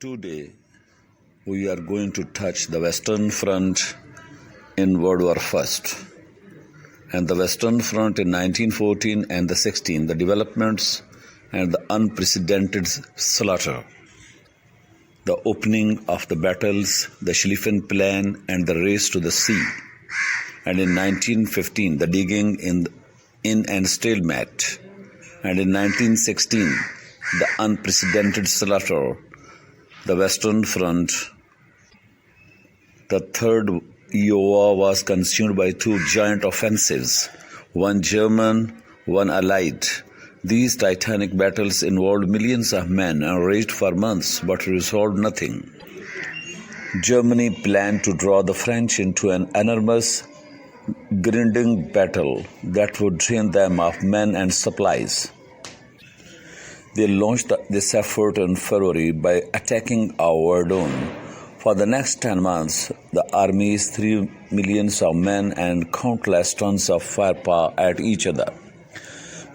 Today, we are going to touch the Western Front in World War I and the Western Front in 1914 and the 16, the developments and the unprecedented slaughter, the opening of the battles, the Schlieffen Plan and the race to the sea, and in 1915, the digging in and stalemate, and in 1916, the unprecedented slaughter, the Western Front. The Third War was consumed by two giant offensives, one German, one Allied. These titanic battles involved millions of men and raged for months but resolved nothing. Germany planned to draw the French into an enormous, grinding battle that would drain them of men and supplies. They launched this effort in February by attacking Verdun. For the next 10 months, the armies threw millions of men and countless tons of firepower at each other.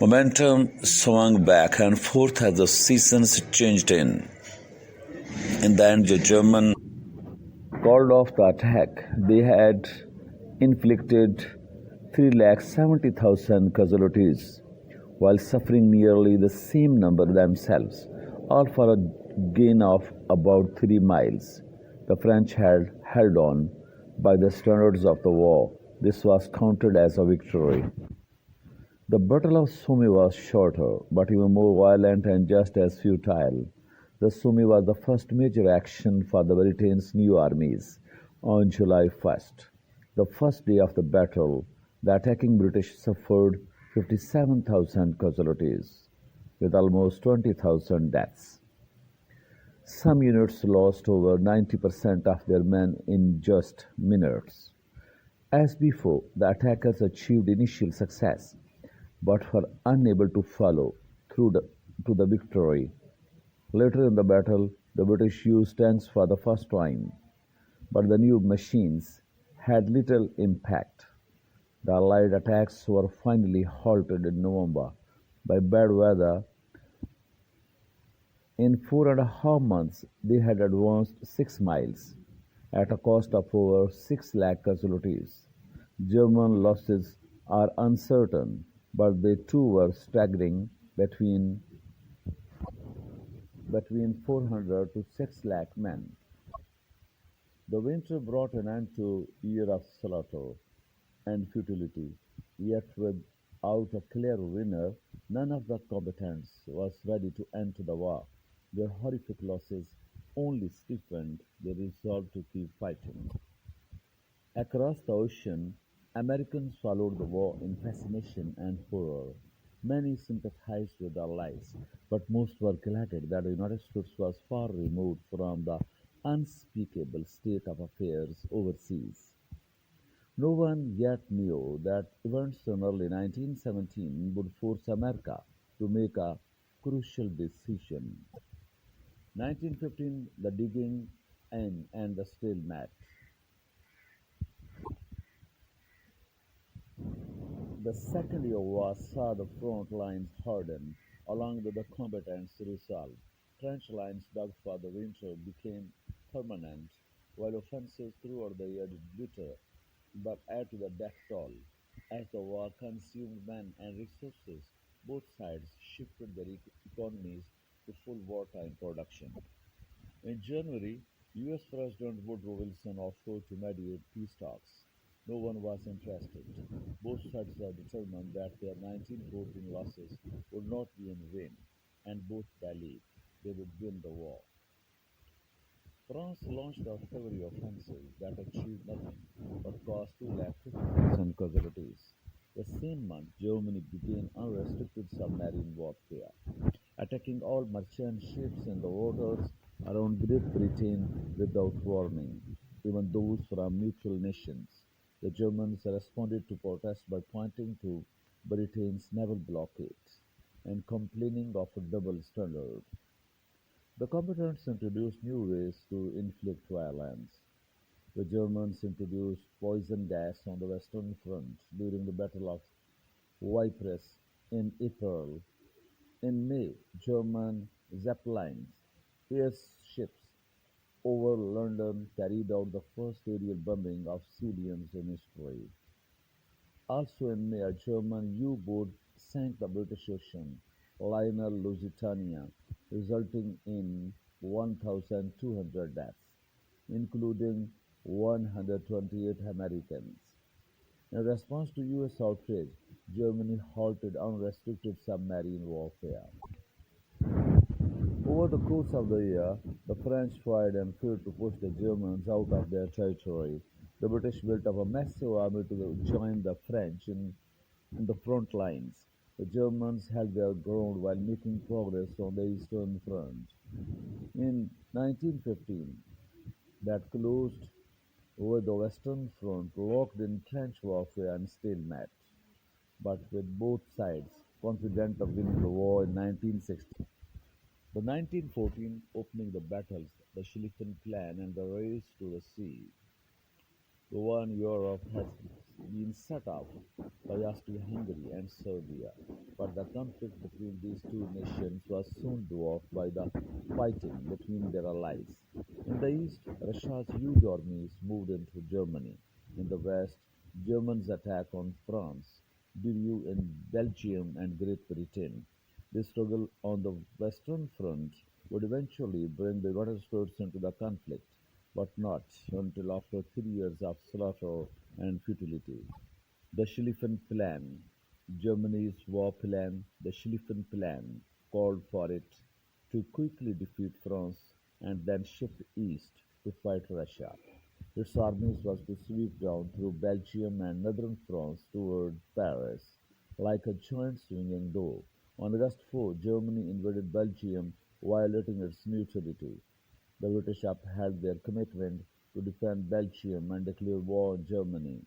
Momentum swung back and forth as the seasons changed in. In the end, the Germans called off the attack. They had inflicted 370,000 casualties, while suffering nearly the same number themselves, all for a gain of about 3 miles. The French had held on by the standards of the war. This was counted as a victory. The Battle of Somme was shorter, but even more violent and just as futile. The Somme was the first major action for the Britain's new armies on July 1st. The first day of the battle, the attacking British suffered 57,000 casualties, with almost 20,000 deaths. Some units lost over 90% of their men in just minutes. As before, the attackers achieved initial success, but were unable to follow through to the victory. Later in the battle, the British used tanks for the first time, but the new machines had little impact. The Allied attacks were finally halted in November by bad weather. In 4.5 months, they had advanced 6 miles, at a cost of over 6 lakh casualties. German losses are uncertain, but they too were staggering between 400 to 6 lakh men. The winter brought an end to a year of slaughter and futility, yet without a clear winner, none of the combatants was ready to end the war. Their horrific losses only stiffened their resolve to keep fighting. Across the ocean, Americans followed the war in fascination and horror. Many sympathized with the Allies, but most were glad that the United States was far removed from the unspeakable state of affairs overseas. No one yet knew that events in early 1917 would force America to make a crucial decision. 1915, the digging in and the stalemate. The Second Year War saw the front lines harden, along with the combatants' resolve. Trench lines dug for the winter became permanent, while offensives throughout the year did bitter but add to the death toll. As the war consumed men and resources, both sides shifted their economies to full wartime production. In January, US President Woodrow Wilson offered to mediate peace talks. No one was interested. Both sides were determined that their 1914 losses would not be in vain, and both believed they would win the war. France launched a February offensive that achieved nothing but caused 250,000 casualties. The same month, Germany began unrestricted submarine warfare, attacking all merchant ships in the waters around Great Britain without warning, even those from neutral nations. The Germans responded to protests by pointing to Britain's naval blockade and complaining of a double standard. The combatants introduced new ways to inflict violence. The Germans introduced poison gas on the Western Front during the Battle of Ypres in April. In May, German Zeppelins, airships, over London carried out the first aerial bombing of civilians in history. Also in May, a German U-boat sank the British Ocean liner Lusitania, resulting in 1,200 deaths, including 128 Americans. In response to US outrage, Germany halted unrestricted submarine warfare. Over the course of the year, the French tried and failed to push the Germans out of their territory. The British built up a massive army to join the French in the front lines. The Germans held their ground while making progress on the Eastern Front. In 1915, that closed with the Western Front locked in trench warfare and stalemate, but with both sides confident of winning the war in 1916. The 1914 opening the battles, the Schlieffen Plan and the race to the sea, the one Europe has been set up by Austria-Hungary and Serbia, but the conflict between these two nations was soon dwarfed by the fighting between their allies. In the east, Russia's huge armies moved into Germany. In the west, Germans attacked on France, grew in Belgium and Great Britain. The struggle on the Western Front would eventually bring the United States into the conflict, but not until after 3 years of slaughter and futility. The Schlieffen Plan, Germany's war plan, the Schlieffen Plan, called for it to quickly defeat France and then shift east to fight Russia. Its armies was to sweep down through Belgium and northern France toward Paris, like a giant swinging door. On August 4, Germany invaded Belgium, violating its neutrality. The British upheld their commitment to defend Belgium and declare war on Germany.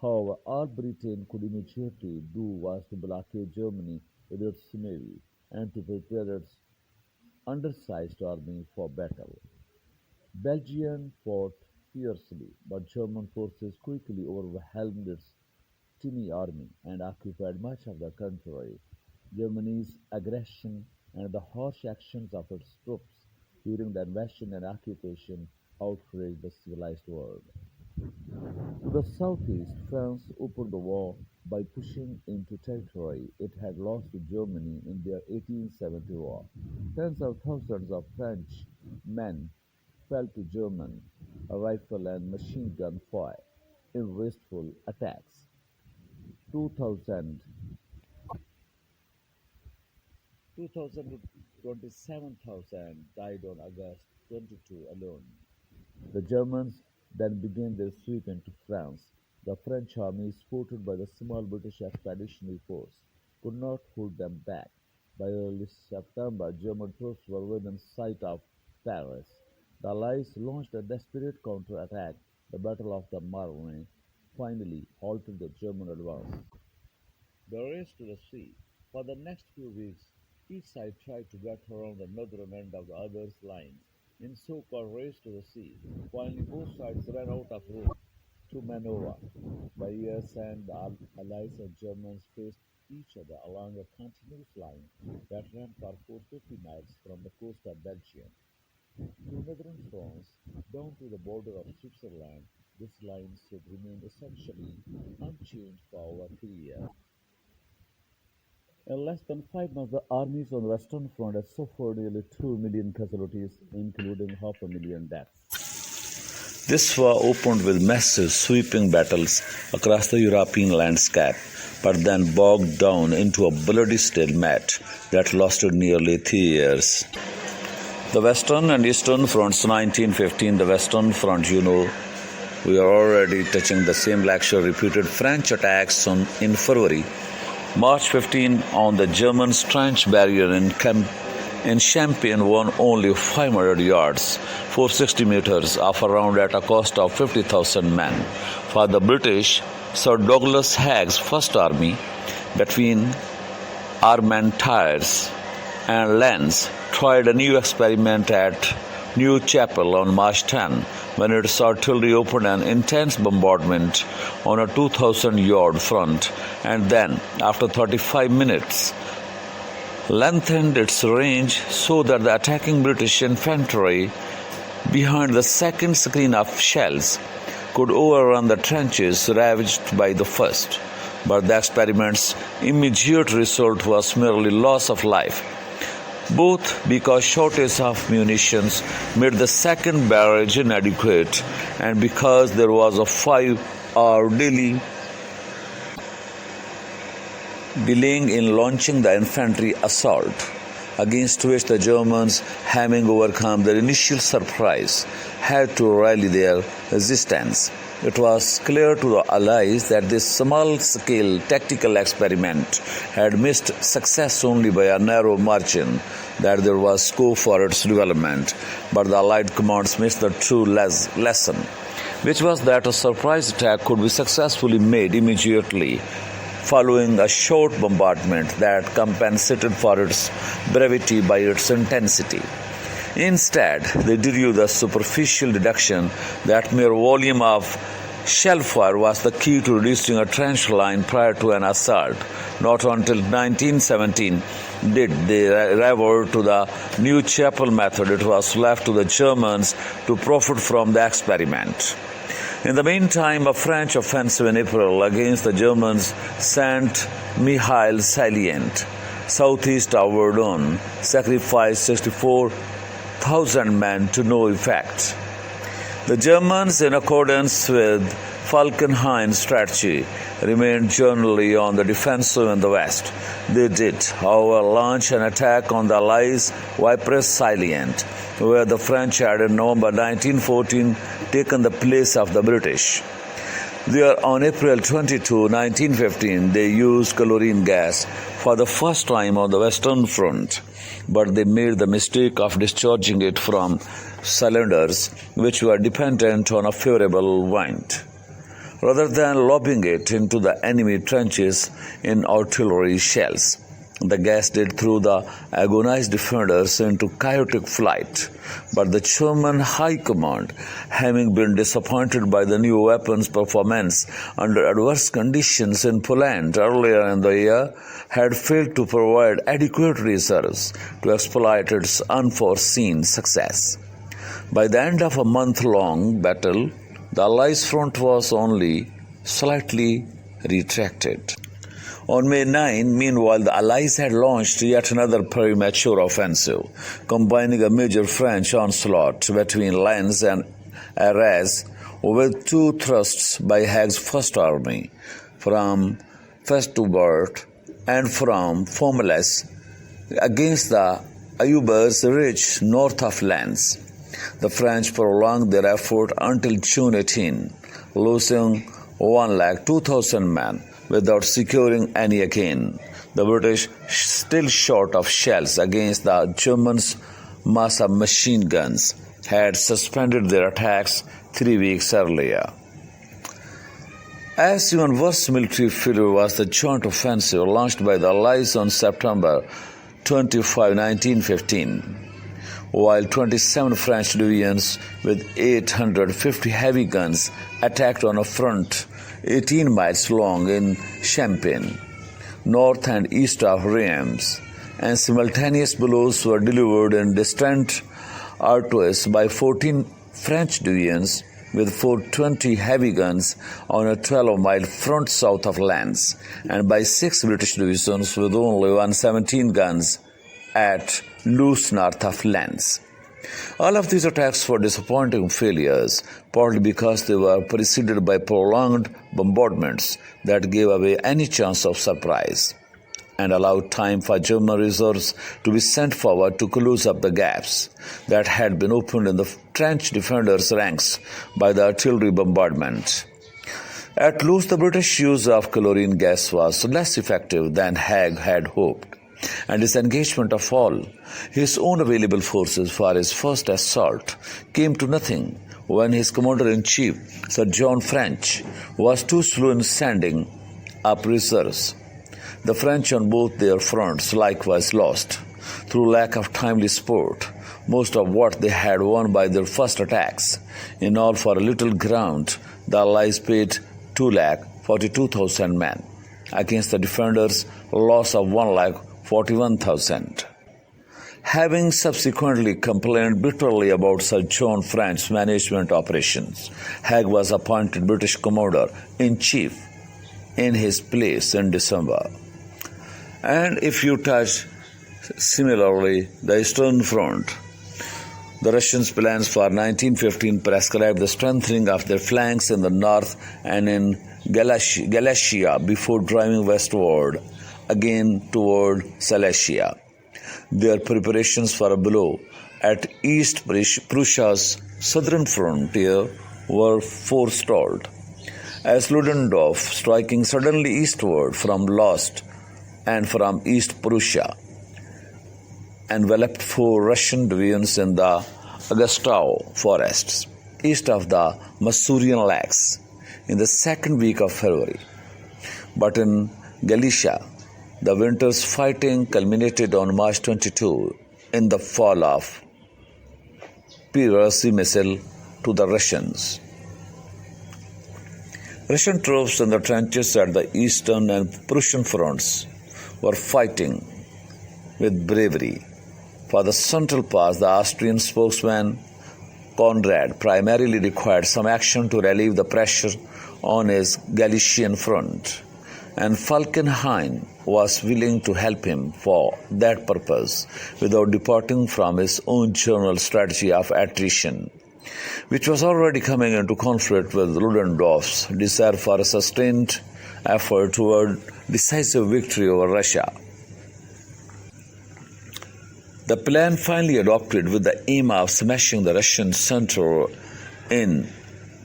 However, all Britain could immediately do was to blockade Germany with its navy and to prepare its undersized army for battle. Belgium fought fiercely, but German forces quickly overwhelmed its tiny army and occupied much of the country. Germany's aggression and the harsh actions of its troops during the invasion and occupation outraged the civilized world. To the southeast, France opened the war by pushing into territory it had lost to Germany in their 1870 war. Tens of thousands of French men fell to German rifle and machine gun fire in wasteful attacks. 2,000 227,000 died on August 22 alone. The Germans then began their sweep into France. The French army, supported by the small British Expeditionary Force, could not hold them back. By early September, German troops were within sight of Paris. The Allies launched a desperate counterattack. The Battle of the Marne finally halted the German advance. The race to the sea. For the next few weeks, each side tried to get around the northern end of the other's lines in so-called race to the sea. Finally, both sides ran out of room to maneuver. By year's end, the Allies and Germans faced each other along a continuous line that ran for 450 miles from the coast of Belgium to northern France down to the border of Switzerland. This line should remain essentially unchanged for over 3 years. In less than 5 months, the armies on the Western Front had suffered nearly 2 million casualties, including half a million deaths. This war opened with massive, sweeping battles across the European landscape, but then bogged down into a bloody stalemate that lasted nearly 3 years. The Western and Eastern Fronts, 1915, the Western Front, we are already touching the same lecture, repeated French attacks in February. March 15 on the German trench barrier in Champagne won only 500 yards, 460 meters of a round at a cost of 50,000 men. For the British, Sir Douglas Haig's First Army between Armentières and Lens tried a new experiment at New Chapel on March 10 when its artillery opened an intense bombardment on a 2,000-yard front and then, after 35 minutes, lengthened its range so that the attacking British infantry behind the second screen of shells could overrun the trenches ravaged by the first. But the experiment's immediate result was merely loss of life, both because shortage of munitions made the second barrage inadequate and because there was a 5-hour delay in launching the infantry assault, against which the Germans, having overcome their initial surprise, had to rally their resistance. It was clear to the Allies that this small-scale tactical experiment had missed success only by a narrow margin, that there was scope for its development, but the Allied commands missed the true lesson, which was that a surprise attack could be successfully made immediately following a short bombardment that compensated for its brevity by its intensity. Instead, they drew the superficial deduction that mere volume of shell fire was the key to reducing a trench line prior to an assault. Not until 1917 did they revert to the new chapel method. It was left to the Germans to profit from the experiment. In the meantime, a French offensive in April against the Germans Saint-Mihiel salient, southeast of Verdun, sacrificed 64,000 men to no effect. The Germans, in accordance with Falkenhayn's strategy, remained generally on the defensive in the west. They did, however, launch an attack on the Allies' Ypres salient, where the French had in November 1914 taken the place of the British. There, on April 22, 1915, they used chlorine gas for the first time on the Western Front, but they made the mistake of discharging it from cylinders which were dependent on a favorable wind, rather than lobbing it into the enemy trenches in artillery shells. The gas did throw the agonized defenders into chaotic flight, but the German High Command, having been disappointed by the new weapons' performance under adverse conditions in Poland earlier in the year, had failed to provide adequate reserves to exploit its unforeseen success. By the end of a month-long battle, the Allies' front was only slightly retracted. On May 9, meanwhile, the Allies had launched yet another premature offensive, combining a major French onslaught between Lens and Arras with two thrusts by Haig's First Army from Festubert and from Fourmeless against the Aubers Ridge north of Lens. The French prolonged their effort until June 18, losing 102,000 men without securing any again. The British, still short of shells against the Germans' mass of machine guns, had suspended their attacks 3 weeks earlier. As even worse military failure was the joint offensive launched by the Allies on September 25, 1915. While 27 French divisions with 850 heavy guns attacked on a front 18 miles long in Champagne, north and east of Reims, and simultaneous blows were delivered in distant Artois by 14 French divisions with 420 heavy guns on a 12-mile front south of Lens, and by 6 British divisions with only 117 guns at Loos north of Lens. All of these attacks were disappointing failures, partly because they were preceded by prolonged bombardments that gave away any chance of surprise and allowed time for German reserves to be sent forward to close up the gaps that had been opened in the trench defenders' ranks by the artillery bombardment. At Loos, the British use of chlorine gas was less effective than Haig had hoped, and disengagement of all his own available forces for his first assault came to nothing when his commander-in-chief, Sir John French, was too slow in sending up reserves. The French on both their fronts likewise lost, through lack of timely support, most of what they had won by their first attacks. In all, for a little ground, the Allies paid 242,000 men against the defenders' loss of 141,000. Having subsequently complained bitterly about Sir John French's management operations, Haig was appointed British Commander-in-Chief in his place in December. And if you touch similarly the Eastern Front, the Russians' plans for 1915 prescribed the strengthening of their flanks in the north and in Galicia before driving westward again toward Silesia. Their preparations for a blow at East Prussia's southern frontier were forestalled, as Ludendorff, striking suddenly eastward from Lost and from East Prussia, enveloped 4 Russian divisions in the Augustau forests, east of the Masurian Lakes, in the second week of February. But in Galicia, the winter's fighting culminated on March 22 in the fall of Przemysl to the Russians. Russian troops in the trenches at the eastern and Prussian fronts were fighting with bravery. For the central pass, the Austrian spokesman Conrad primarily required some action to relieve the pressure on his Galician front, and Falkenhayn was willing to help him for that purpose without departing from his own general strategy of attrition, which was already coming into conflict with Ludendorff's desire for a sustained effort toward decisive victory over Russia. The plan finally adopted with the aim of smashing the Russian center in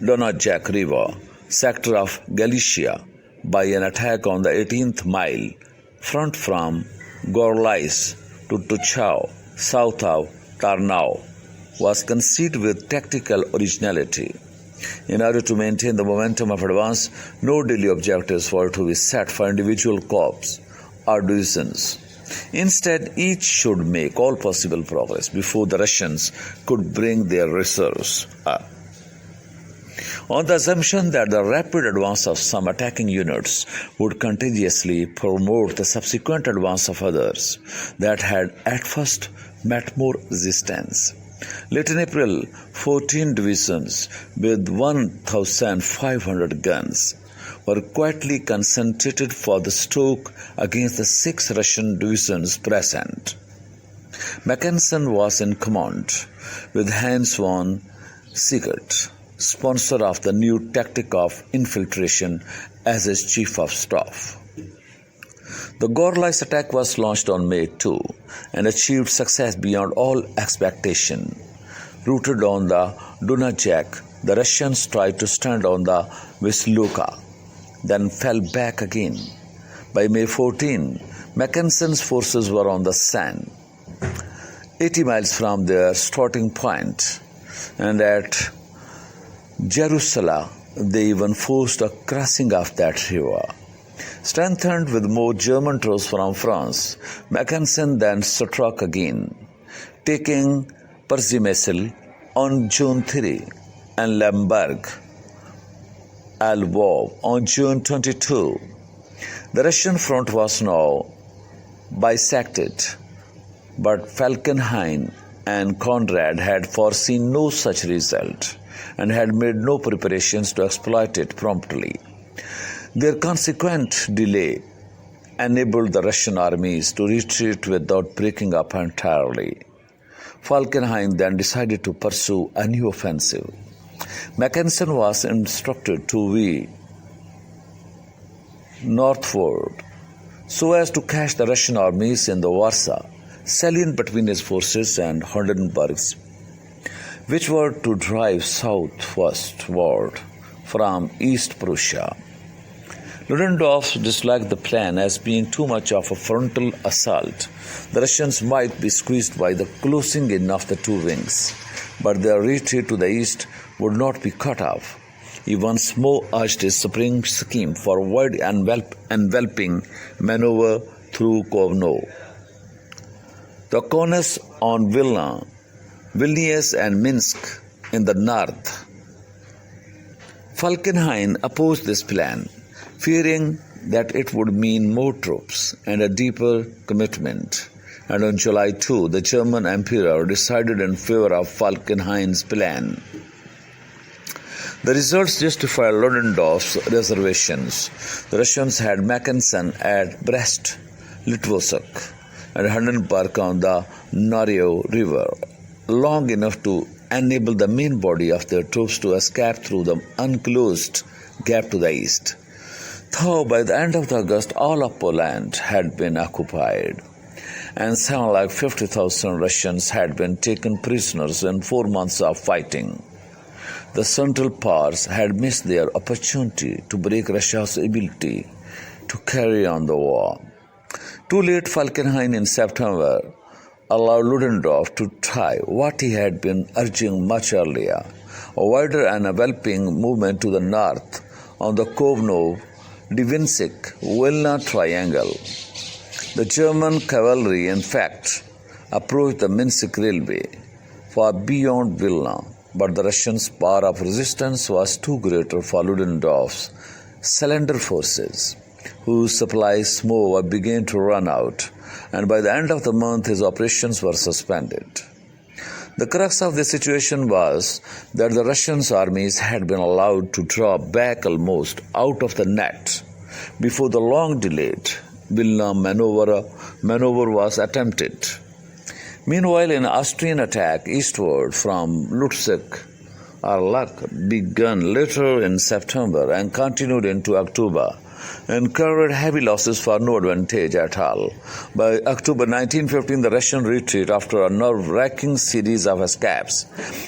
Donajek River, sector of Galicia, by an attack on the 18th mile front from Gorlice to Tuchau, south of Tarnau, was conceived with tactical originality. In order to maintain the momentum of advance, no daily objectives were to be set for individual corps or divisions. Instead, each should make all possible progress before the Russians could bring their reserves up. On the assumption that the rapid advance of some attacking units would contagiously promote the subsequent advance of others that had at first met more resistance. Late in April, 14 divisions with 1,500 guns were quietly concentrated for the stroke against the 6 Russian divisions present. Mackensen was in command, with Hans von Siegert, sponsor of the new tactic of infiltration, as his chief of staff. The Gorlice attack was launched on May 2 and achieved success beyond all expectation. Rooted on the Dunajec, the Russians tried to stand on the Wisluka, then fell back again. By May 14, Mackensen's forces were on the Seine, 80 miles from their starting point, and at Jerusalem they even forced a crossing of that river. Strengthened with more German troops from France, Mackensen then struck again, taking Przemysl on June 3 and Lemberg Lvov on June 22. The Russian front was now bisected, but Falkenhayn and Conrad had foreseen no such result and had made no preparations to exploit it promptly. Their consequent delay enabled the Russian armies to retreat without breaking up entirely. Falkenhayn then decided to pursue a new offensive. Mackensen was instructed to veer northward so as to catch the Russian armies in the Warsaw salient between his forces and Hindenburg's, which were to drive southwestward from East Prussia. Ludendorff disliked the plan as being too much of a frontal assault. The Russians might be squeezed by the closing in of the two wings, but their retreat to the east would not be cut off. He once more urged his spring scheme for wide enveloping maneuver through Kovno. The corners on Vilnius and Minsk in the north. Falkenhayn opposed this plan, fearing that it would mean more troops and a deeper commitment and on July 2, the German Emperor decided in favor of Falkenhayn's plan. The results justify Ludendorff's reservations. The Russians had Mackensen at Brest-Litovsk and Hindenburg on the Norio River, long enough to enable the main body of their troops to escape through the unclosed gap to the east. Though by the end of August, all of Poland had been occupied, and 750,000 Russians had been taken prisoners in 4 months of fighting. The Central Powers had missed their opportunity to break Russia's ability to carry on the war. Too late, Falkenhayn in September allowed Ludendorff to try what he had been urging much earlier, a wider and enveloping movement to the north on the Kovno-Dwinsk-Wilna triangle. The German cavalry, in fact, approached the Minsk railway far beyond Vilna, but the Russians' power of resistance was too great for Ludendorff's slender forces, whose supplies began to run out, and by the end of the month his operations were suspended. The crux of the situation was that the Russian armies had been allowed to draw back almost out of the net before the long-delayed Vilna maneuver was attempted. Meanwhile, an Austrian attack eastward from Lutsk began later in September and continued into October, and carried heavy losses for no advantage at all. By October 1915, the Russian retreat, after a nerve-wracking series of escapes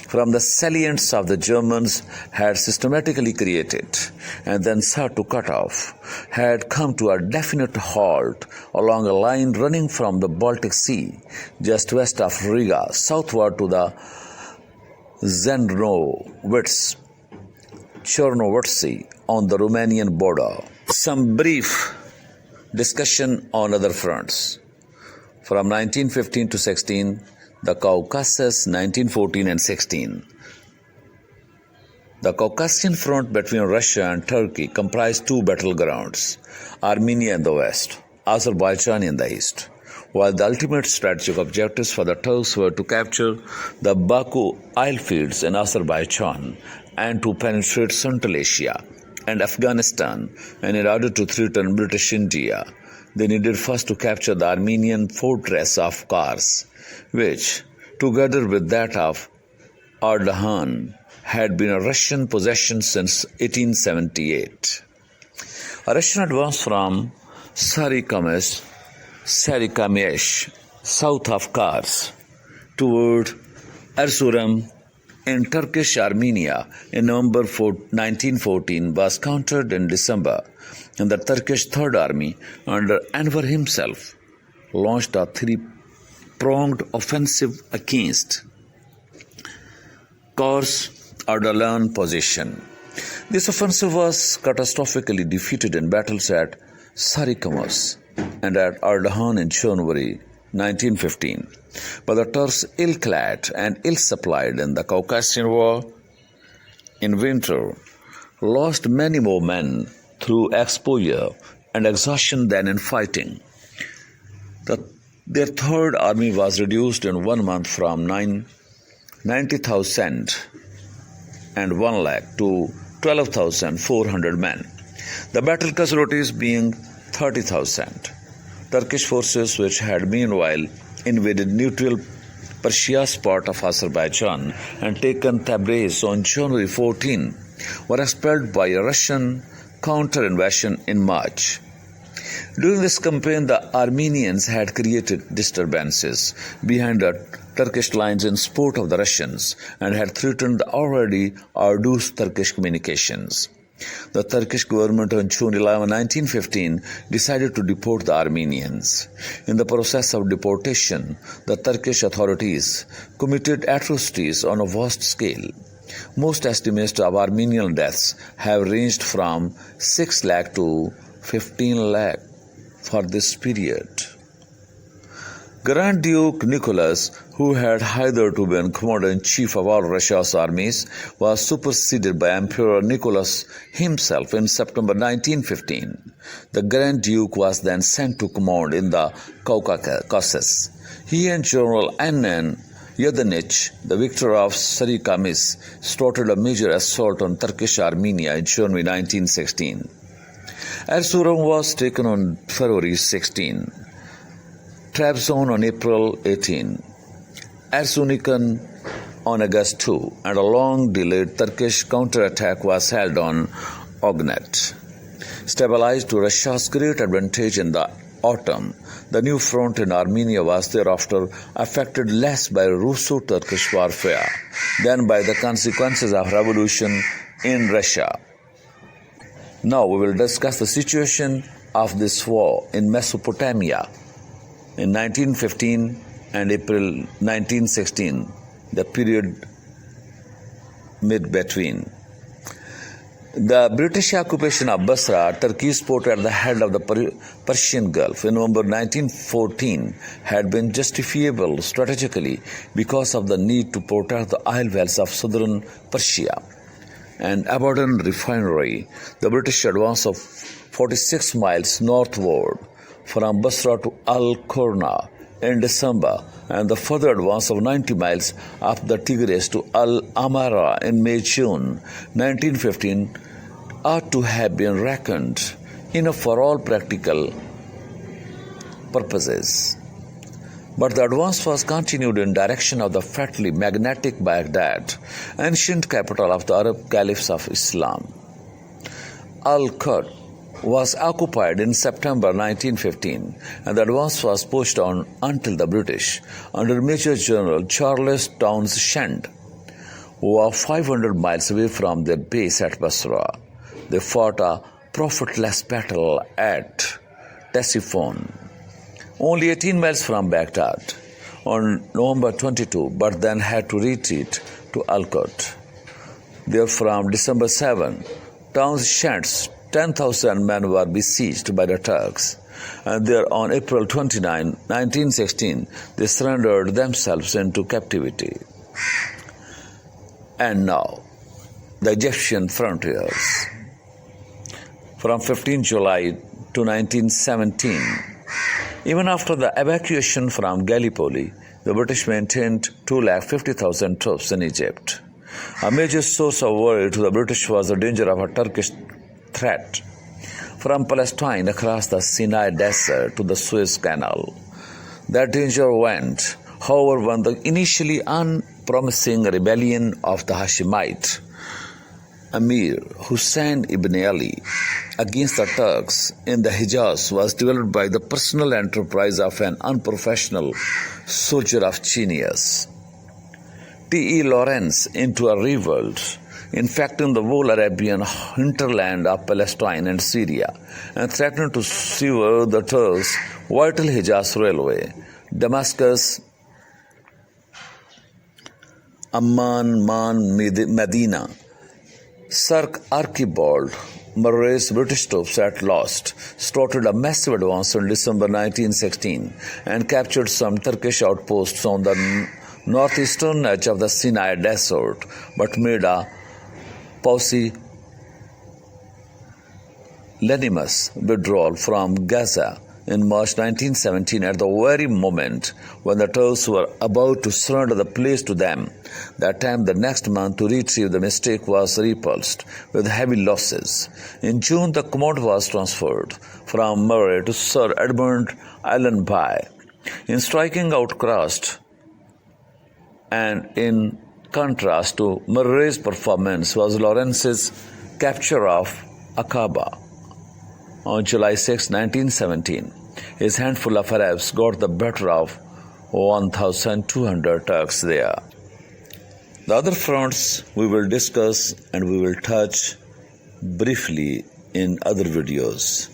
from the salients of the Germans had systematically created and then sought to cut off, had come to a definite halt along a line running from the Baltic Sea just west of Riga southward to the Chernovtsi on the Romanian border. Some brief discussion on other fronts. From 1915 to 16, the Caucasus, 1914 and 16. The Caucasian front between Russia and Turkey comprised two battlegrounds, Armenia in the west, Azerbaijan in the east, while the ultimate strategic objectives for the Turks were to capture the Baku oil fields in Azerbaijan and to penetrate Central Asia and Afghanistan, and in order to threaten British India, they needed first to capture the Armenian fortress of Kars, which, together with that of Ardahan, had been a Russian possession since 1878. A Russian advance from Sarikamish, south of Kars, toward Erzurum in Turkish Armenia in November 1914 was countered in December, and the Turkish Third Army under Enver himself launched a three-pronged offensive against Kars Ardalan position. This offensive was catastrophically defeated in battles at Sarikamish and at Ardahan in January 1915. But the Turks, ill-clad and ill-supplied in the Caucasian War in winter, lost many more men through exposure and exhaustion than in fighting. Their Third Army was reduced in 1 month from 90,000 and 1 lakh to 12,400 men, the battle casualties being 30,000. Turkish forces, which had meanwhile invaded neutral Persia's part of Azerbaijan and taken Tabriz on January 14, were expelled by a Russian counter-invasion in March. During this campaign, the Armenians had created disturbances behind the Turkish lines in support of the Russians and had threatened the already arduous Turkish communications. The Turkish government on June 11, 1915 decided to deport the Armenians. In the process of deportation, the Turkish authorities committed atrocities on a vast scale. Most estimates of Armenian deaths have ranged from 6 lakh to 15 lakh for this period. Grand Duke Nicholas, who had hitherto been commander-in-chief of all Russia's armies, was superseded by Emperor Nicholas himself in September 1915. The Grand Duke was then sent to command in the Caucasus. He and General N.N. Yadinich, the victor of Sarikamis, started a major assault on Turkish Armenia in January 1916. Erzurum was taken on February 16, Trabzon on April 18, Erzurum on August 2, and a long-delayed Turkish counterattack was held on Ognet. Stabilized to Russia's great advantage in the autumn, the new front in Armenia was thereafter affected less by Russo-Turkish warfare than by the consequences of revolution in Russia. Now we will discuss the situation of this war in Mesopotamia in 1915 and April 1916, the period mid-between. The British occupation of Basra, Turkey's port at the head of the Persian Gulf, in November 1914 had been justifiable strategically because of the need to protect the oil wells of southern Persia. And Abadan refinery, the British advance of 46 miles northward from Basra to Al-Qurna in December, and the further advance of 90 miles up the Tigris to Al-Amara in May-June 1915 ought to have been reckoned enough for all practical purposes. But the advance was continued in direction of the fatally magnetic Baghdad, ancient capital of the Arab caliphs of Islam. Al-Qud was occupied in September 1915, and the advance was pushed on until the British, under Major General Charles Townshend, were 500 miles away from their base at Basra. They fought a profitless battle at Ctesiphon, only 18 miles from Baghdad, on November 22, but then had to retreat to Al-Qud. There from December 7, Townshend's 10,000 men were besieged by the Turks, and there on April 29, 1916, they surrendered themselves into captivity. And now, the Egyptian frontiers. From 15 July to 1917, even after the evacuation from Gallipoli, the British maintained 250,000 troops in Egypt. A major source of worry to the British was the danger of a Turkish threat from Palestine across the Sinai Desert to the Suez Canal. That danger went, however, when the initially unpromising rebellion of the Hashemite Amir Hussein ibn Ali against the Turks in the Hijaz was developed by the personal enterprise of an unprofessional soldier of genius. T.E. Lawrence into a revolt, infecting the whole Arabian hinterland of Palestine and Syria, and threatened to sever the Turks' vital Hijaz railway, Damascus, Amman, Medina. Sir Archibald Murray's British troops at last started a massive advance in December 1916 and captured some Turkish outposts on the northeastern edge of the Sinai Desert, but made a pusillanimous withdrawal from Gaza in March 1917 at the very moment when the Turks were about to surrender the place to them. The attempt the next month to retrieve the mistake was repulsed with heavy losses. In June, the command was transferred from Murray to Sir Edmund Allenby. In striking out crust, and in contrast to Murray's performance was Lawrence's capture of Aqaba on July 6, 1917. His handful of Arabs got the better of 1,200 Turks there. The other fronts we will discuss and we will touch briefly in other videos.